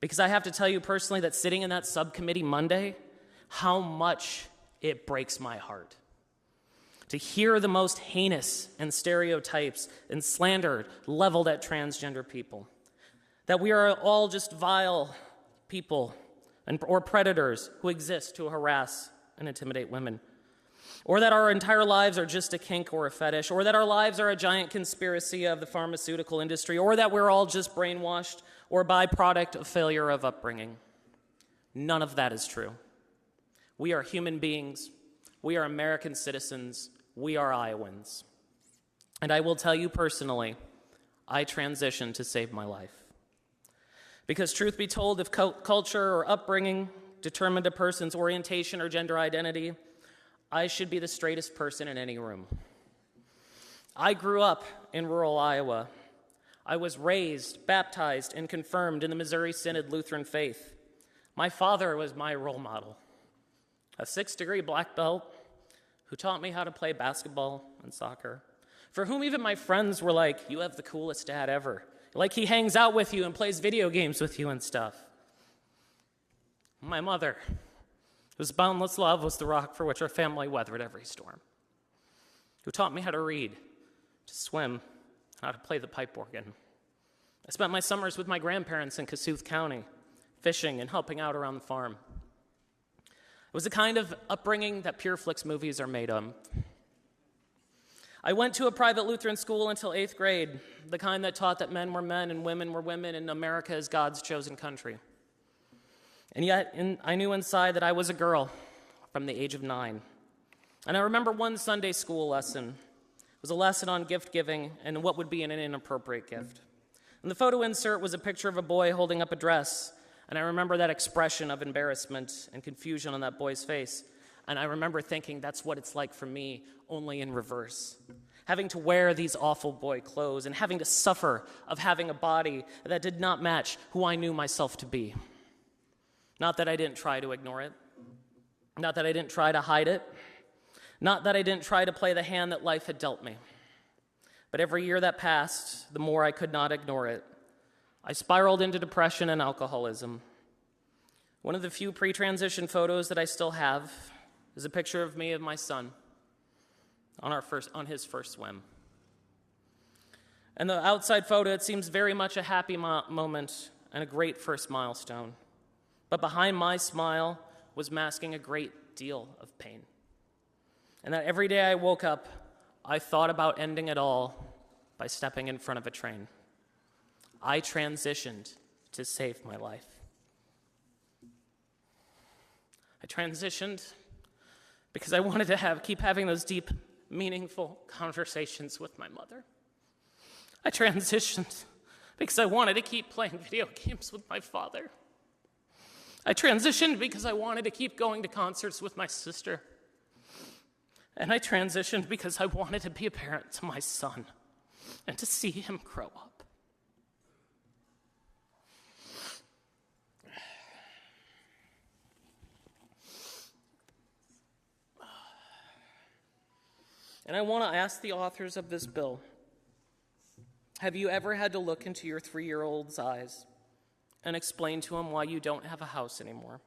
Because I have to tell you personally that sitting in that subcommittee Monday, how much it breaks my heart to hear the most heinous and stereotypes and slander leveled at transgender people. That we are all just vile people or predators who exist to harass and intimidate women. Or that our entire lives are just a kink or a fetish, or that our lives are a giant conspiracy of the pharmaceutical industry, or that we're all just brainwashed or a byproduct of failure of upbringing. None of that is true. We are human beings. We are American citizens. We are Iowans. And I will tell you personally, I transitioned to save my life. Because truth be told, if culture or upbringing determined a person's orientation or gender identity, I should be the straightest person in any room. I grew up in rural Iowa. I was raised, baptized, and confirmed in the Missouri Synod Lutheran faith. My father was my role model, a 6th-degree black belt who taught me how to play basketball and soccer, for whom even my friends were like, "You have the coolest dad ever." Like he hangs out with you and plays video games with you and stuff. My mother, whose boundless love was the rock for which our family weathered every storm, who taught me how to read, to swim, and how to play the pipe organ. I spent my summers with my grandparents in Kossuth County, fishing and helping out around the farm. It was the kind of upbringing that Pure Flix movies are made of. I went to a private Lutheran school until 8th grade, the kind that taught that men were men and women were women and America is God's chosen country. And yet, I knew inside that I was a girl from the age of 9. And I remember one Sunday school lesson. It was a lesson on gift giving and what would be an inappropriate gift. And the photo insert was a picture of a boy holding up a dress. And I remember that expression of embarrassment and confusion on that boy's face. And I remember thinking, that's what it's like for me, only in reverse. Having to wear these awful boy clothes and having to suffer of having a body that did not match who I knew myself to be. Not that I didn't try to ignore it. Not that I didn't try to hide it. Not that I didn't try to play the hand that life had dealt me. But every year that passed, the more I could not ignore it. I spiraled into depression and alcoholism. One of the few pre-transition photos that I still have is a picture of me and my son on his first swim. And the outside photo, it seems very much a happy moment and a great first milestone. But behind my smile was masking a great deal of pain. And that every day I woke up, I thought about ending it all by stepping in front of a train. I transitioned to save my life. I transitioned because I wanted to keep having those deep, meaningful conversations with my mother. I transitioned because I wanted to keep playing video games with my father. I transitioned because I wanted to keep going to concerts with my sister. And I transitioned because I wanted to be a parent to my son and to see him grow up. And I want to ask the authors of this bill, have you ever had to look into your 3-year-old's eyes and explain to him why you don't have a house anymore?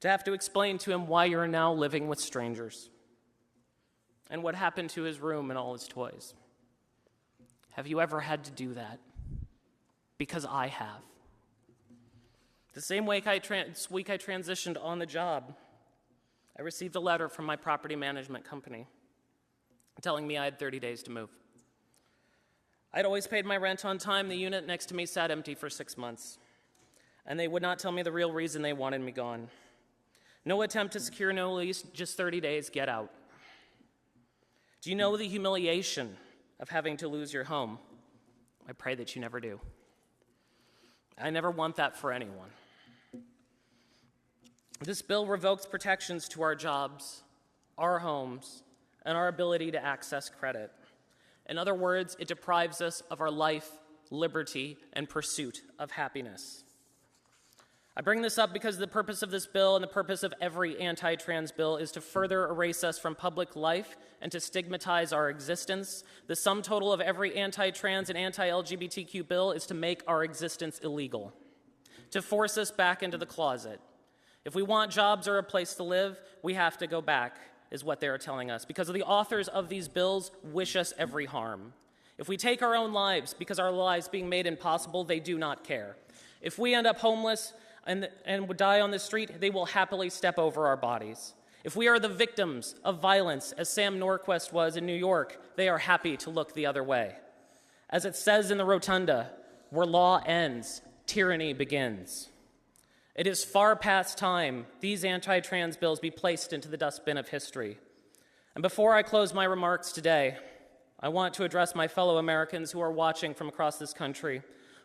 To have to explain to him why you're now living with strangers and what happened to his room and all his toys? Have you ever had to do that? Because I have. The same week I transitioned on the job, I received a letter from my property management company telling me I had 30 days to move. I'd always paid my rent on time. The unit next to me sat empty for 6 months, and they would not tell me the real reason they wanted me gone. No attempt to secure no lease, just 30 days, get out. Do you know the humiliation of having to lose your home? I pray that you never do. I never want that for anyone. This bill revokes protections to our jobs, our homes, and our ability to access credit. In other words, it deprives us of our life, liberty, and pursuit of happiness. I bring this up because the purpose of this bill and the purpose of every anti-trans bill is to further erase us from public life and to stigmatize our existence. The sum total of every anti-trans and anti-LGBTQ bill is to make our existence illegal, to force us back into the closet. If we want jobs or a place to live, we have to go back, is what they are telling us, because the authors of these bills wish us every harm. If we take our own lives because our lives being made impossible, they do not care. If we end up homeless and would die on the street, they will happily step over our bodies. If we are the victims of violence, as Sam Norquist was in New York, they are happy to look the other way. As it says in the rotunda, where law ends, tyranny begins. It is far past time these anti-trans bills be placed into the dustbin of history. And before I close my remarks today, I want to address my fellow Americans who are watching from across this country,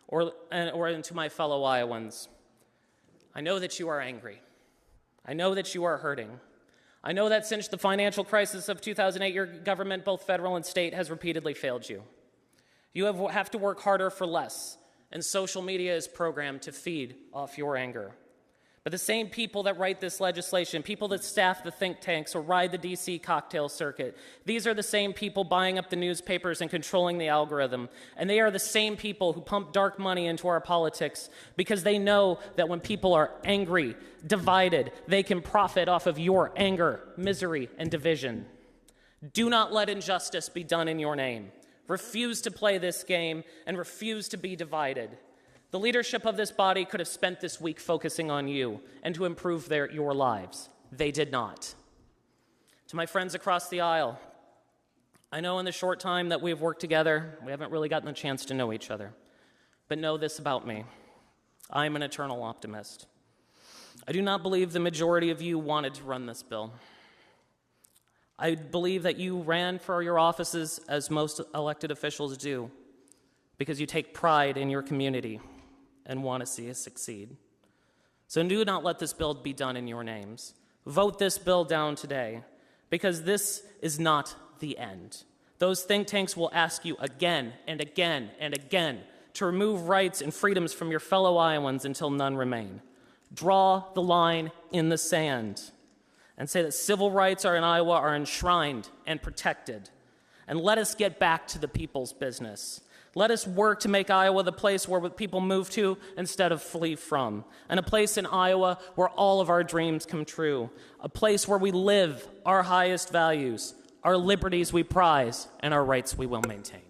or to my fellow Iowans. I know that you are angry. I know that you are hurting. I know that since the financial crisis of 2008, your government, both federal and state, has repeatedly failed you. You have to work harder for less, and social media is programmed to feed off your anger. But the same people that write this legislation, people that staff the think tanks or ride the DC cocktail circuit, these are the same people buying up the newspapers and controlling the algorithm. And they are the same people who pump dark money into our politics because they know that when people are angry, divided, they can profit off of your anger, misery, and division. Do not let injustice be done in your name. Refuse to play this game and refuse to be divided. The leadership of this body could have spent this week focusing on you and to improve your lives. They did not. To my friends across the aisle, I know in the short time that we've worked together, we haven't really gotten a chance to know each other. But know this about me. I am an eternal optimist. I do not believe the majority of you wanted to run this bill. I believe that you ran for your offices, as most elected officials do, because you take pride in your community and want to see us succeed. So do not let this bill be done in your names. Vote this bill down today, because this is not the end. Those think tanks will ask you again and again and again to remove rights and freedoms from your fellow Iowans until none remain. Draw the line in the sand and say that civil rights in Iowa are enshrined and protected. And let us get back to the people's business. Let us work to make Iowa the place where people move to instead of flee from, and a place in Iowa where all of our dreams come true, a place where we live our highest values, our liberties we prize, and our rights we will maintain.